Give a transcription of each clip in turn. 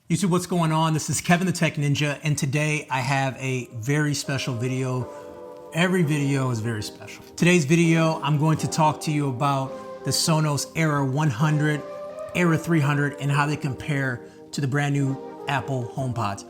YouTube, what's going on? This is Kevin the Tech Ninja, and today I have a very special video. Every video is very special. Today's video, I'm going to talk to you about the Sonos Era 100, Era 300, and how they compare to the brand new Apple HomePods.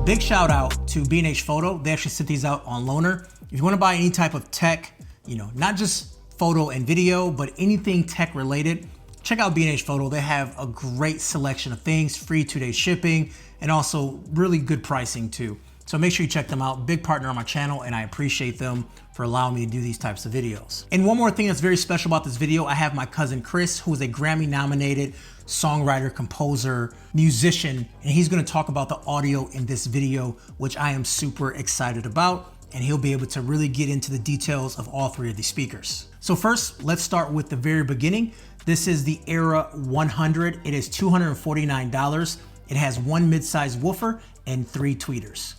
Big shout out to B&H Photo. They actually sent these out on loaner. If you want to buy any type of tech, not just photo and video, but anything tech related, check out B&H Photo. They have a great selection of things, free 2-day shipping, and also really good pricing too. So make sure you check them out. Big partner on my channel, and I appreciate them for allowing me to do these types of videos. And one more thing that's very special about this video, I have my cousin Chris, who is a Grammy nominated songwriter, composer, musician, and he's gonna talk about the audio in this video, which I am super excited about, and he'll be able to really get into the details of all three of these speakers. So first, let's start with the very beginning. This is the Era 100. It is $249. It has one mid-size woofer and 3 tweeters.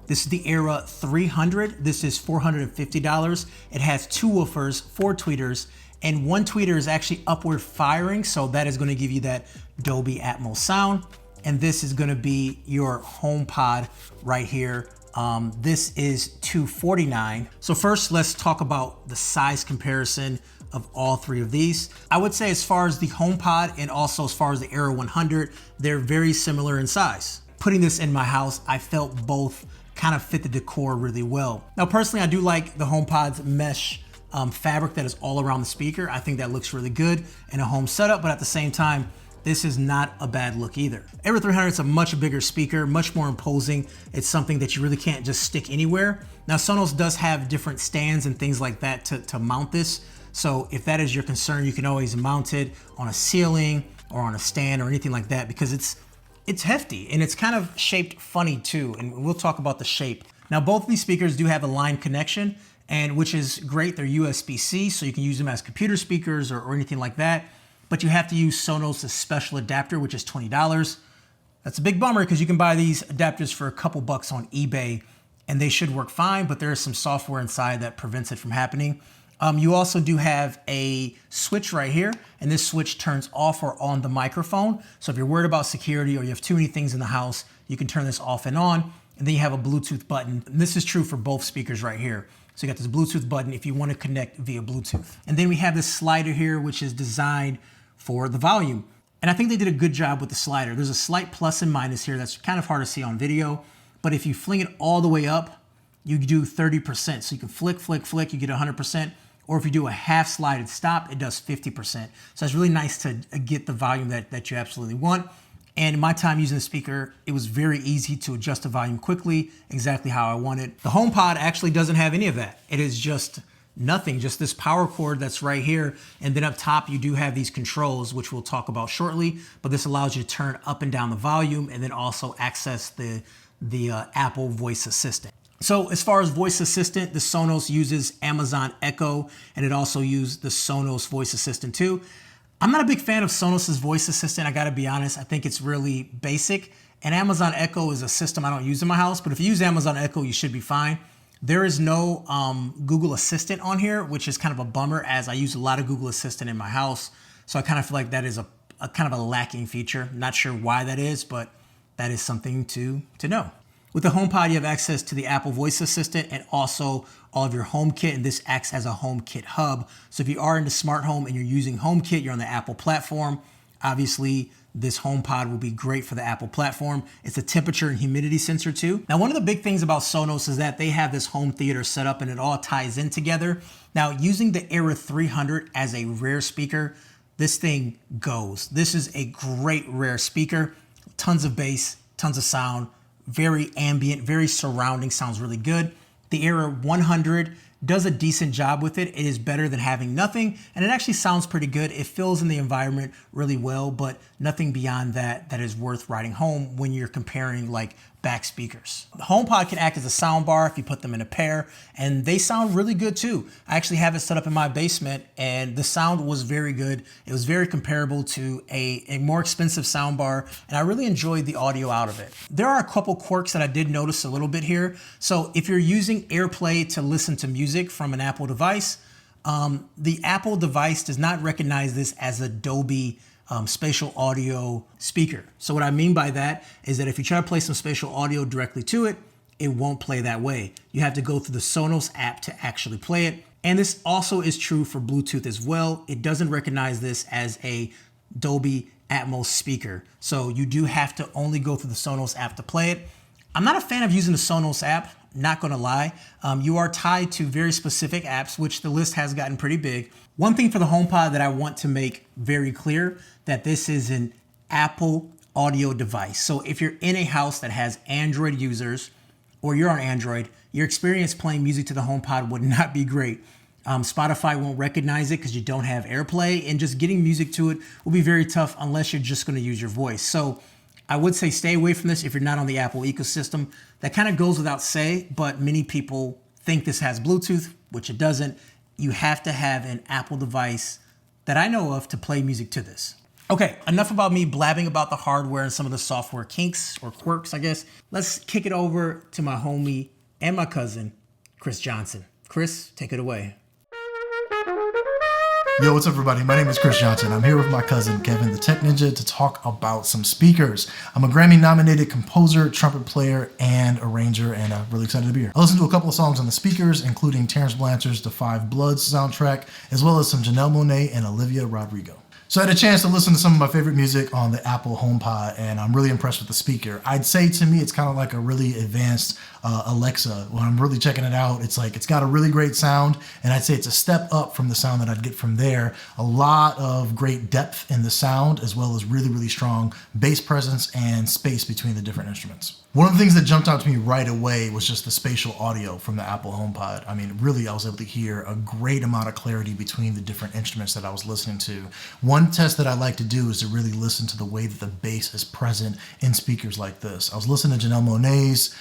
This is the Era 300. This is $450. It has 2 woofers, 4 tweeters, and 1 tweeter is actually upward firing, so that is gonna give you that Dolby Atmos sound. And this is gonna be your HomePod right here. This is $249. So first, let's talk about the size comparison of all three of these. I would say as far as the HomePod and also as far as the Era 100, they're very similar in size. Putting this in my house, I felt both kind of fit the decor really well. Now, personally, I do like the HomePod's mesh fabric that is all around the speaker. I think that looks really good in a home setup, but at the same time, this is not a bad look either. Era 300 is a much bigger speaker, much more imposing. It's something that you really can't just stick anywhere. Now, Sonos does have different stands and things like that to mount this. So if that is your concern, you can always mount it on a ceiling or on a stand or anything like that, because it's hefty and it's kind of shaped funny too. And we'll talk about the shape. Now, both of these speakers do have a line connection, and which is great. They're USB-C, so you can use them as computer speakers or anything like that. But you have to use Sonos' special adapter, which is $20. That's a big bummer because you can buy these adapters for a couple bucks on eBay and they should work fine, but there is some software inside that prevents it from happening. You also do have a switch right here, and this switch turns off or on the microphone. So if you're worried about security or you have too many things in the house, you can turn this off and on. And then you have a Bluetooth button. And this is true for both speakers right here. So you got this Bluetooth button if you want to connect via Bluetooth. And then we have this slider here, which is designed for the volume. And I think they did a good job with the slider. There's a slight plus and minus here that's kind of hard to see on video, but if you fling it all the way up, you do 30%. So you can flick, you get 100%. Or if you do a half slided stop, it does 50%. So it's really nice to get the volume that you absolutely want. And in my time using the speaker, it was very easy to adjust the volume quickly, exactly how I want it. The HomePod actually doesn't have any of that. It is just nothing, just this power cord that's right here. And then up top, you do have these controls, which we'll talk about shortly, but this allows you to turn up and down the volume and then also access the Apple voice assistant. So as far as voice assistant, the Sonos uses Amazon Echo, and it also uses the Sonos voice assistant too. I'm not a big fan of Sonos's voice assistant, I gotta be honest. I think it's really basic. And Amazon Echo is a system I don't use in my house, but if you use Amazon Echo, you should be fine. There is no Google Assistant on here, which is kind of a bummer, as I use a lot of Google Assistant in my house. So I kind of feel like that is a kind of a lacking feature. Not sure why that is, but that is something to know. With the HomePod, you have access to the Apple Voice Assistant and also all of your HomeKit, and this acts as a HomeKit hub. So if you are into smart home and you're using HomeKit, you're on the Apple platform, obviously this HomePod will be great for the Apple platform. It's a temperature and humidity sensor too. Now, one of the big things about Sonos is that they have this home theater set up and it all ties in together. Now, using the Era 300 as a rear speaker, this thing goes. This is a great rear speaker, tons of bass, tons of sound, very ambient, very surrounding, sounds really good. The Era 100 does a decent job with it. It is better than having nothing, and it actually sounds pretty good. It fills in the environment really well, but nothing beyond that is worth riding home when you're comparing like back speakers. The HomePod can act as a sound bar if you put them in a pair, and they sound really good too. I actually have it set up in my basement, and the sound was very good. It was very comparable to a more expensive sound bar, and I really enjoyed the audio out of it. There are a couple quirks that I did notice a little bit here. So if you're using AirPlay to listen to music from an Apple device, the Apple device does not recognize this as a Dolby spatial audio speaker. So what I mean by that is that if you try to play some spatial audio directly to it, it won't play that way. You have to go through the Sonos app to actually play it. And this also is true for Bluetooth as well. It doesn't recognize this as a Dolby Atmos speaker. So you do have to only go through the Sonos app to play it. I'm not a fan of using the Sonos app, not gonna lie. You are tied to very specific apps, which the list has gotten pretty big. One thing for the HomePod that I want to make very clear, that this is an Apple audio device. So if you're in a house that has Android users, or you're on Android, your experience playing music to the HomePod would not be great. Spotify won't recognize it because you don't have AirPlay, and just getting music to it will be very tough unless you're just gonna use your voice. So I would say stay away from this if you're not on the Apple ecosystem. That kind of goes without say, but many people think this has Bluetooth, which it doesn't. You have to have an Apple device that I know of to play music to this. Okay, enough about me blabbing about the hardware and some of the software kinks or quirks, I guess. Let's kick it over to my homie and my cousin, Chris Johnson. Chris, take it away. Yo, what's up, everybody? My name is Chris Johnson. I'm here with my cousin, Kevin, the Tech Ninja, to talk about some speakers. I'm a Grammy-nominated composer, trumpet player, and arranger, and I'm really excited to be here. I listened to a couple of songs on the speakers, including Terrence Blanchard's The Five Bloods soundtrack, as well as some Janelle Monáe and Olivia Rodrigo. So I had a chance to listen to some of my favorite music on the Apple HomePod, and I'm really impressed with the speaker. I'd say to me, it's kind of like a really advanced Alexa. When I'm really checking it out, it's like, it's got a really great sound, and I'd say it's a step up from the sound that I'd get from there. A lot of great depth in the sound, as well as really, really strong bass presence and space between the different instruments. One of the things that jumped out to me right away was just the spatial audio from the Apple HomePod. I mean, really, I was able to hear a great amount of clarity between the different instruments that I was listening to. One test that I like to do is to really listen to the way that the bass is present in speakers like this. I was listening to Janelle Monáe's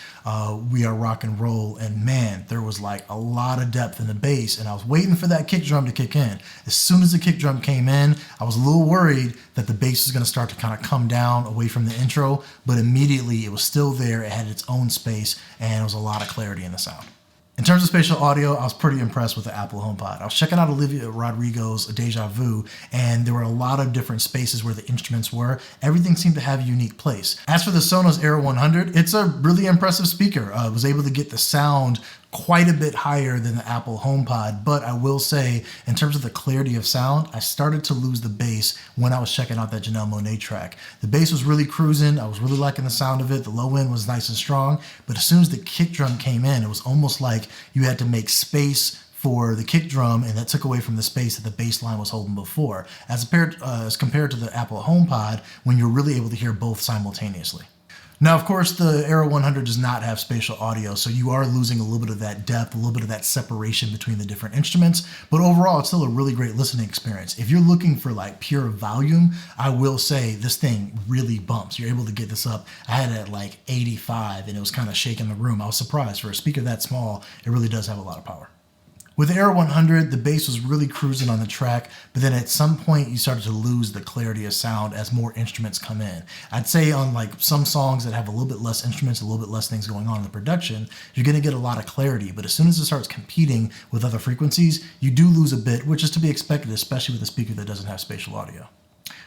We Are Rock and Roll, and man, there was like a lot of depth in the bass, and I was waiting for that kick drum to kick in. As soon as the kick drum came in, I was a little worried that the bass was going to start to kind of come down away from the intro, but immediately it was still there. It had its own space, and there was a lot of clarity in the sound. In terms of spatial audio, I was pretty impressed with the Apple HomePod. I was checking out Olivia Rodrigo's Deja Vu, and there were a lot of different spaces where the instruments were. Everything seemed to have a unique place. As for the Sonos Era 100, it's a really impressive speaker. I was able to get the sound quite a bit higher than the Apple HomePod, but I will say, in terms of the clarity of sound, I started to lose the bass when I was checking out that Janelle Monáe track. The bass was really cruising. I was really liking the sound of it. The low end was nice and strong, but as soon as the kick drum came in, it was almost like you had to make space for the kick drum, and that took away from the space that the bass line was holding before, as compared to the Apple HomePod, when you're really able to hear both simultaneously. Now, of course, the Era 100 does not have spatial audio, so you are losing a little bit of that depth, a little bit of that separation between the different instruments, but overall, it's still a really great listening experience. If you're looking for like pure volume, I will say this thing really bumps. You're able to get this up. I had it at like 85, and it was kind of shaking the room. I was surprised. For a speaker that small, it really does have a lot of power. With the Era 100, the bass was really cruising on the track, but then at some point you started to lose the clarity of sound as more instruments come in. I'd say on like some songs that have a little bit less instruments, a little bit less things going on in the production, you're gonna get a lot of clarity, but as soon as it starts competing with other frequencies, you do lose a bit, which is to be expected, especially with a speaker that doesn't have spatial audio.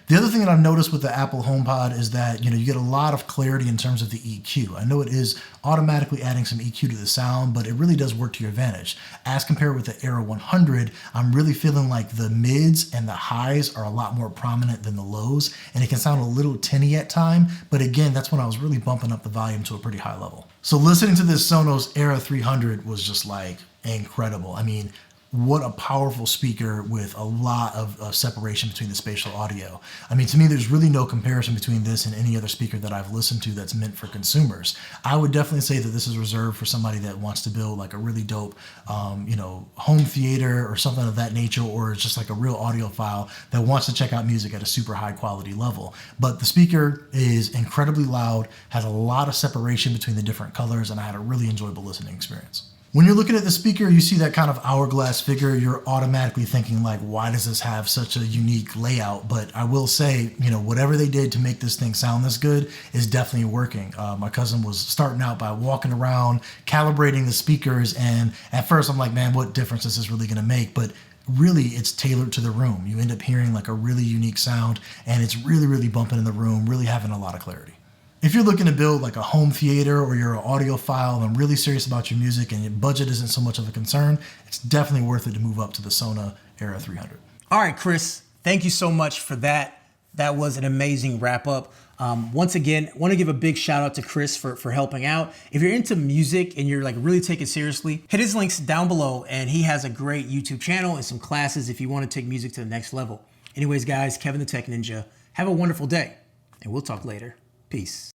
The other thing that I've noticed with the Apple HomePod is that, you get a lot of clarity in terms of the EQ. I know it is automatically adding some EQ to the sound, but it really does work to your advantage. As compared with the Era 100, I'm really feeling like the mids and the highs are a lot more prominent than the lows, and it can sound a little tinny at time, but again, that's when I was really bumping up the volume to a pretty high level. So listening to this Sonos Era 300 was just like incredible. I mean, what a powerful speaker with a lot of separation between the spatial audio. I mean, to me, there's really no comparison between this and any other speaker that I've listened to that's meant for consumers. I would definitely say that this is reserved for somebody that wants to build like a really dope, home theater or something of that nature, or just like a real audiophile that wants to check out music at a super high quality level. But the speaker is incredibly loud, has a lot of separation between the different colors, and I had a really enjoyable listening experience. When you're looking at the speaker, you see that kind of hourglass figure, you're automatically thinking like, why does this have such a unique layout? But I will say, whatever they did to make this thing sound this good is definitely working. My cousin was starting out by walking around, calibrating the speakers, and at first I'm like, man, what difference is this really gonna make? But really, it's tailored to the room. You end up hearing like a really unique sound, and it's really, really bumping in the room, really having a lot of clarity. If you're looking to build like a home theater, or you're an audiophile and really serious about your music and your budget isn't so much of a concern, it's definitely worth it to move up to the Sonos Era 300. All right, Chris, thank you so much for that. That was an amazing wrap up. Once again, want to give a big shout out to Chris for helping out. If you're into music and you're like really taking it seriously, hit his links down below, and he has a great YouTube channel and some classes if you want to take music to the next level. Anyways, guys, Kevin the Tech Ninja, have a wonderful day, and we'll talk later. Peace.